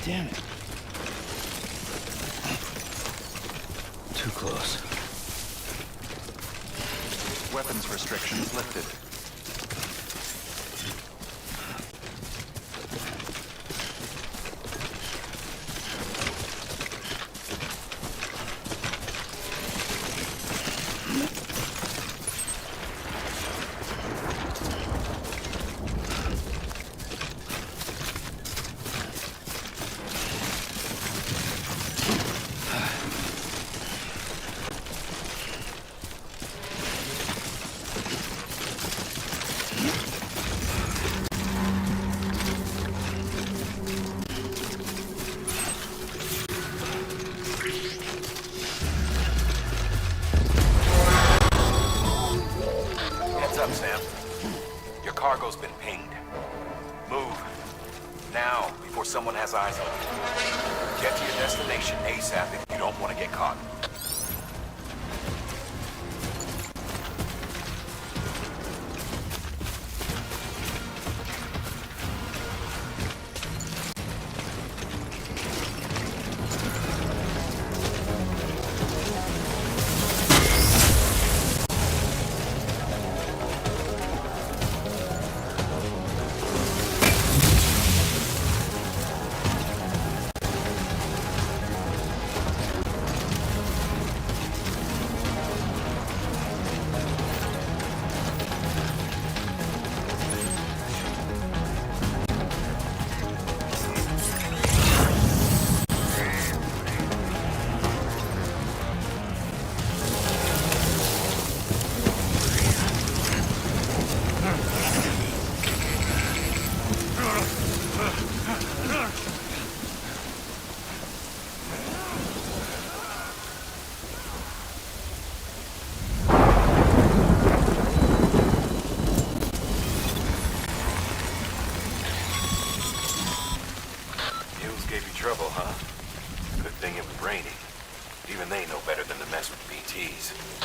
Damn it. Too close. Weapons restrictions lifted. Up, Sam. Your cargo's been pinged. Move. Now, before someone has eyes on you. Get to your destination ASAP if you don't want to get caught. Trouble, huh? Good thing it was raining. Even they know better than to mess with BTs.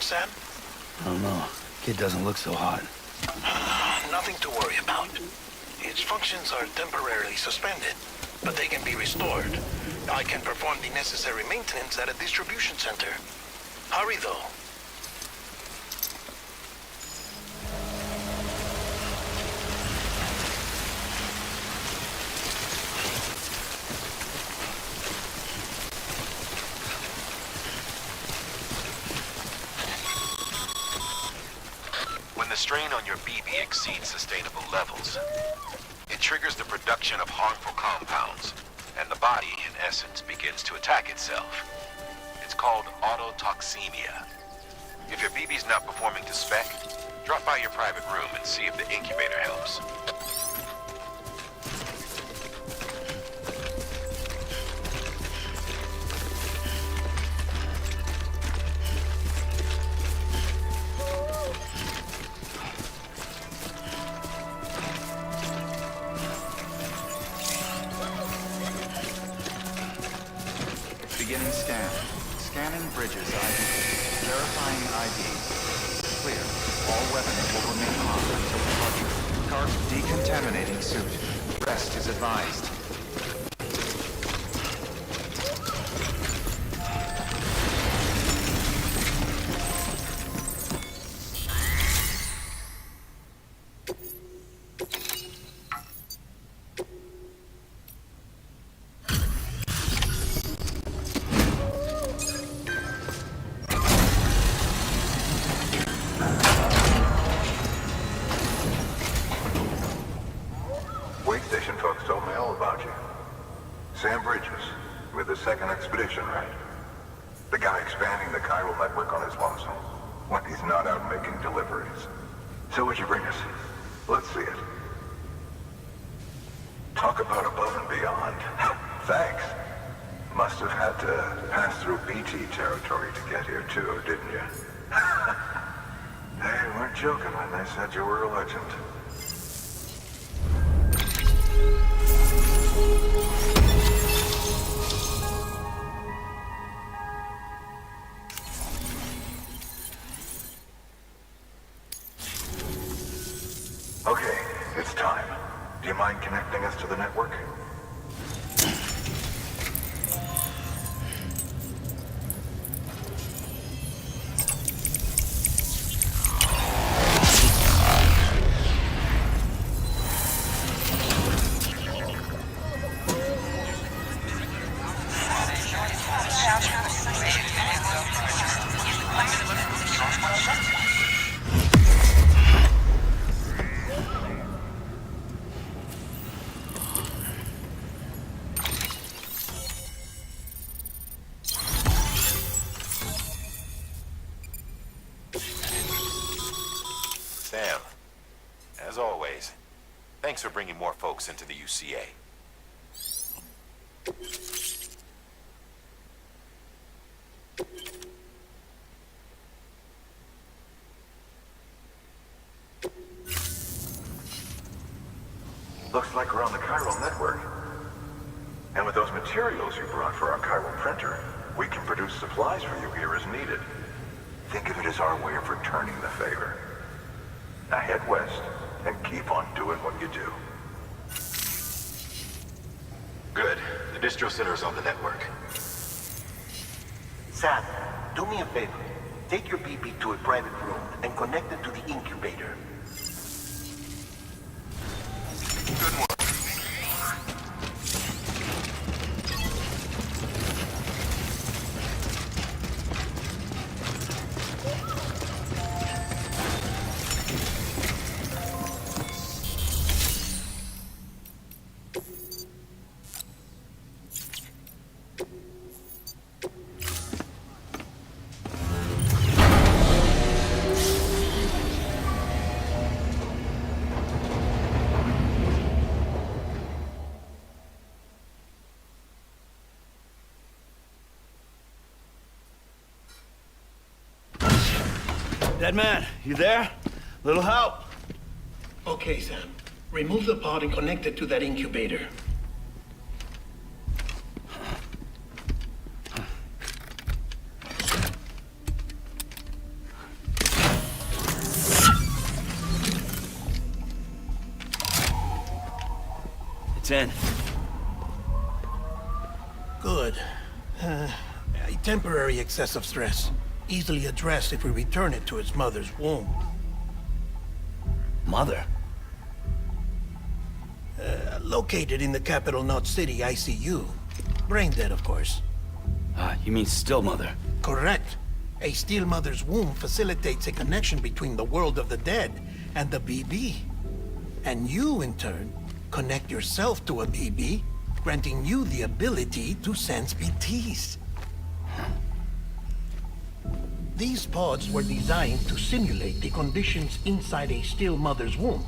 Sam? I don't know. Kid doesn't look so hot. Nothing to worry about. Its functions are temporarily suspended, but they can be restored. I can perform the necessary maintenance at a distribution center. Hurry, though. When the strain on your BB exceeds sustainable levels, it triggers the production of harmful compounds, and the body, in essence, begins to attack itself. It's called autotoxemia. If your BB's not performing to spec, drop by your private room and see if the incubator helps. Beginning scan. Scanning bridges ID. Verifying ID. Clear. All weapons will remain on until departure. Carb decontaminating suit. Rest is advised. Folks told me all about you. Sam Bridges, with the second expedition, right? The guy expanding the chiral network on his lonesome, when he's not out making deliveries. So what'd you bring us? Let's see it. Talk about above and beyond. Thanks. Must have had to pass through BT territory to get here too, didn't you? They weren't joking when they said you were a legend. Okay, it's time. Do you mind connecting us to the network? Sam, as always, thanks for bringing more folks into the UCA. Looks like we're on the chiral network. And with those materials you brought for our chiral printer, we can produce supplies for you here as needed. Think of it as our way of returning the favor. Now head west and keep on doing what you do. Good. The distro center is on the network. Sam, do me a favor. Take your BB to a private room and connect it to the incubator. Good work. Dead man, you there? Little help? Okay, Sam. Remove the pod and connect it to that incubator. It's in. Good. A temporary excessive stress. Easily addressed if we return it to its mother's womb. Mother? Located in the capital Knot City ICU. Brain dead, of course. You mean still mother? Correct. A still mother's womb facilitates a connection between the world of the dead and the BB. And you, in turn, connect yourself to a BB, granting you the ability to sense BTs. These pods were designed to simulate the conditions inside a still mother's womb.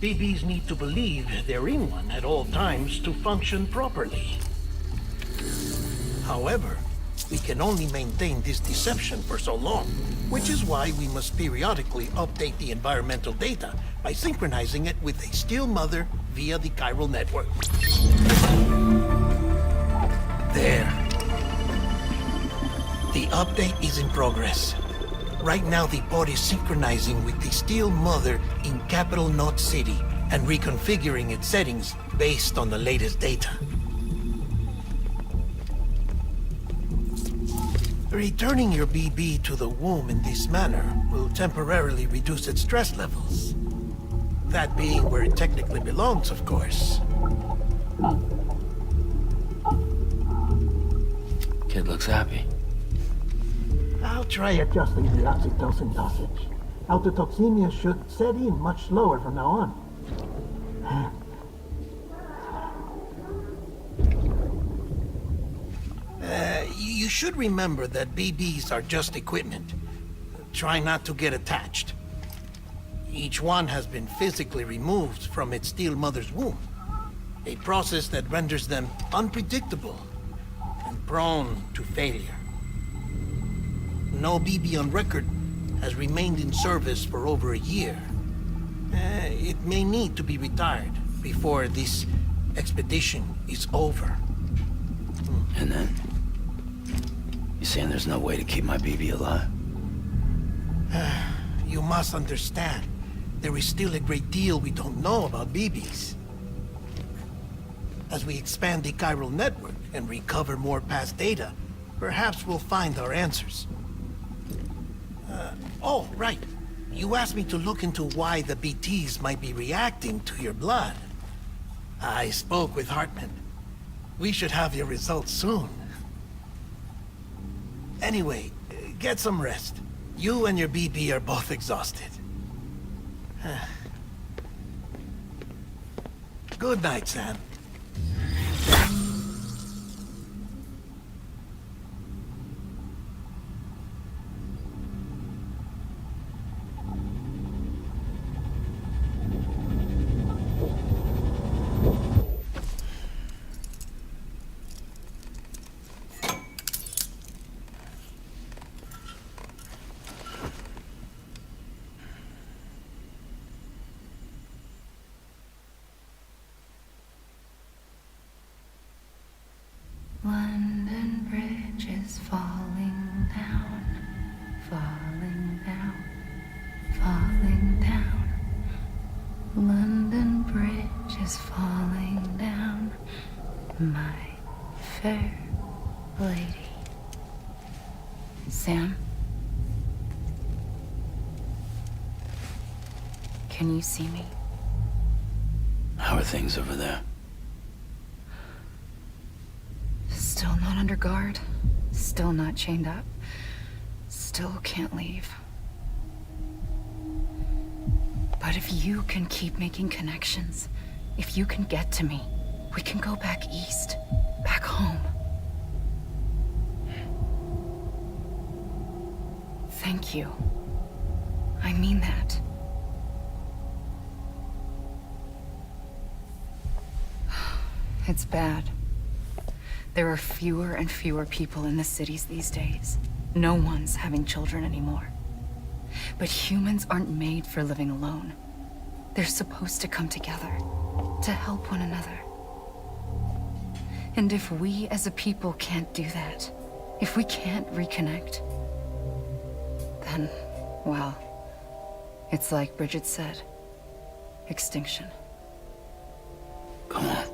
BBs need to believe they're in one at all times to function properly. However, we can only maintain this deception for so long, which is why we must periodically update the environmental data by synchronizing it with a still mother via the chiral network. There. The update is in progress. Right now, the pod is synchronizing with the still mother in capital Knot City and reconfiguring its settings based on the latest data. Returning your BB to the womb in this manner will temporarily reduce its stress levels. That being where it technically belongs, of course. Kid looks happy. I'll try adjusting the oxytocin dosage. Autotoxemia should set in much slower from now on. You should remember that BBs are just equipment. Try not to get attached. Each one has been physically removed from its still mother's womb. A process that renders them unpredictable and prone to failure. No BB on record has remained in service for over a year. It may need to be retired before this expedition is over. And then? You saying there's no way to keep my BB alive? You must understand, there is still a great deal we don't know about BBs. As we expand the chiral network and recover more past data, perhaps we'll find our answers. Oh, right. You asked me to look into why the BTs might be reacting to your blood. I spoke with Hartman. We should have your results soon. Anyway, get some rest. You and your BB are both exhausted. Good night, Sam. Bridge is falling down, falling down, falling down. London Bridge is falling down, my fair lady. Sam? Can you see me? How are things over there? Still not under guard. Still not chained up. Still can't leave. But if you can keep making connections, if you can get to me, we can go back east, back home. Thank you. I mean that. It's bad. There are fewer and fewer people in the cities these days. No one's having children anymore. But humans aren't made for living alone. They're supposed to come together, to help one another. And if we as a people can't do that, if we can't reconnect, then, well, it's like Bridget said, extinction. Come on.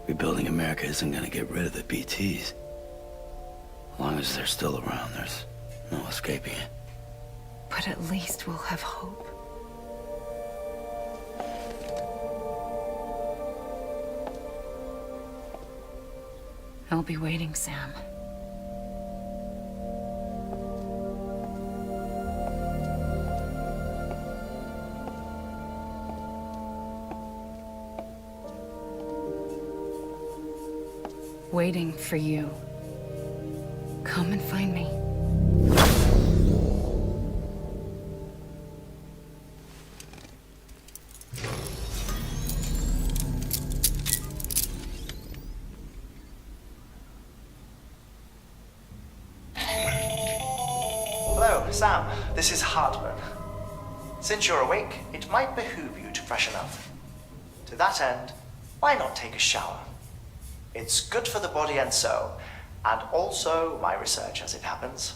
Rebuilding America isn't gonna get rid of the BTs. As long as they're still around, there's no escaping it. But at least we'll have hope. I'll be waiting, Sam. Waiting for you. Come and find me. Hello, Sam. This is Hartman. Since you're awake, it might behoove you to freshen up. To that end, why not take a shower? It's good for the body and soul, and also my research as it happens.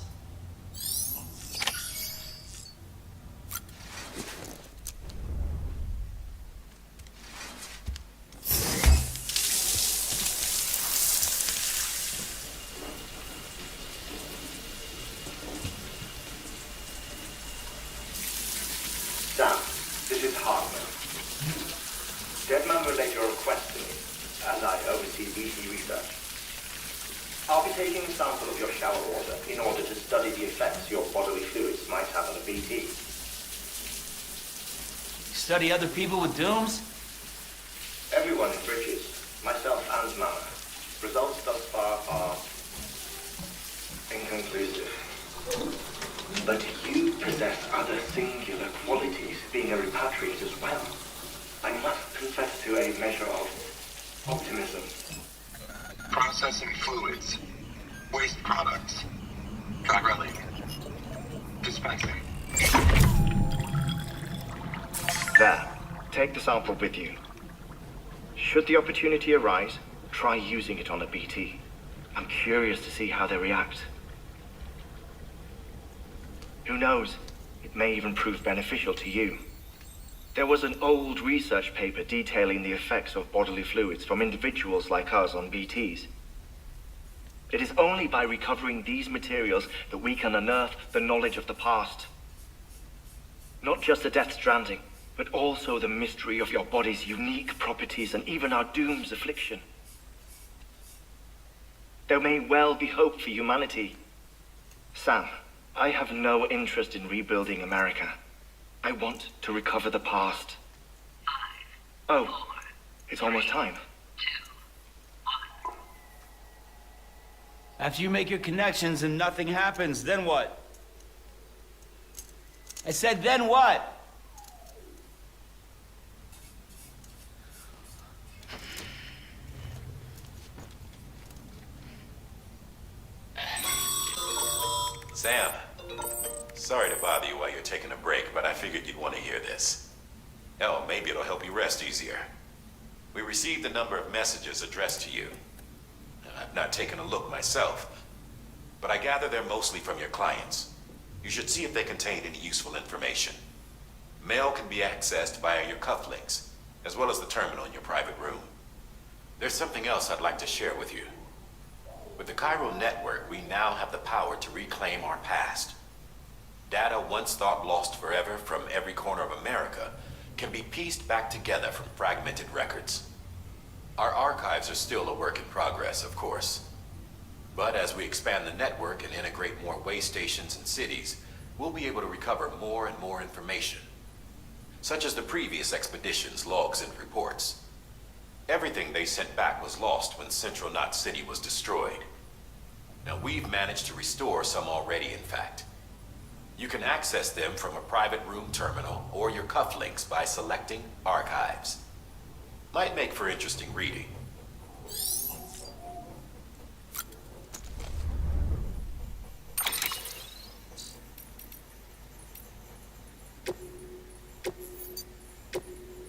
Sam, this is Hartman. Deadman relayed your request to me, as I oversee BT research. I'll be taking a sample of your shower water in order to study the effects your bodily fluids might have on a BT. Study other people with dooms? Everyone in Bridges, myself and Mama. Results thus far are inconclusive. But you possess other singular qualities, being a repatriate as well. I must confess to a measure of optimism. Processing fluids. Waste products. Drilling. Dispensing. There. Take the sample with you. Should the opportunity arise, try using it on a BT. I'm curious to see how they react. Who knows? It may even prove beneficial to you. There was an old research paper detailing the effects of bodily fluids from individuals like us on BTs. It is only by recovering these materials that we can unearth the knowledge of the past. Not just the Death Stranding, but also the mystery of your body's unique properties and even our doom's affliction. There may well be hope for humanity. Sam, I have no interest in rebuilding America. I want to recover the past. Oh, it's almost time. After you make your connections and nothing happens, then what? I said, then what? Sam, sorry to bother you while you're taking a break, but I figured you'd want to hear this. Hell, maybe it'll help you rest easier. We received a number of messages addressed to you. I've not taken a look myself, but I gather they're mostly from your clients. You should see if they contain any useful information. Mail can be accessed via your cufflinks, as well as the terminal in your private room. There's something else I'd like to share with you. With the Chiral network, we now have the power to reclaim our past. Data once thought lost forever from every corner of America can be pieced back together from fragmented records. Our archives are still a work in progress, of course. But as we expand the network and integrate more way stations and cities, we'll be able to recover more and more information, such as the previous expedition's logs and reports. Everything they sent back was lost when Central Knot City was destroyed. Now we've managed to restore some already, in fact. You can access them from a private room terminal or your cufflinks by selecting Archives. Might make for interesting reading.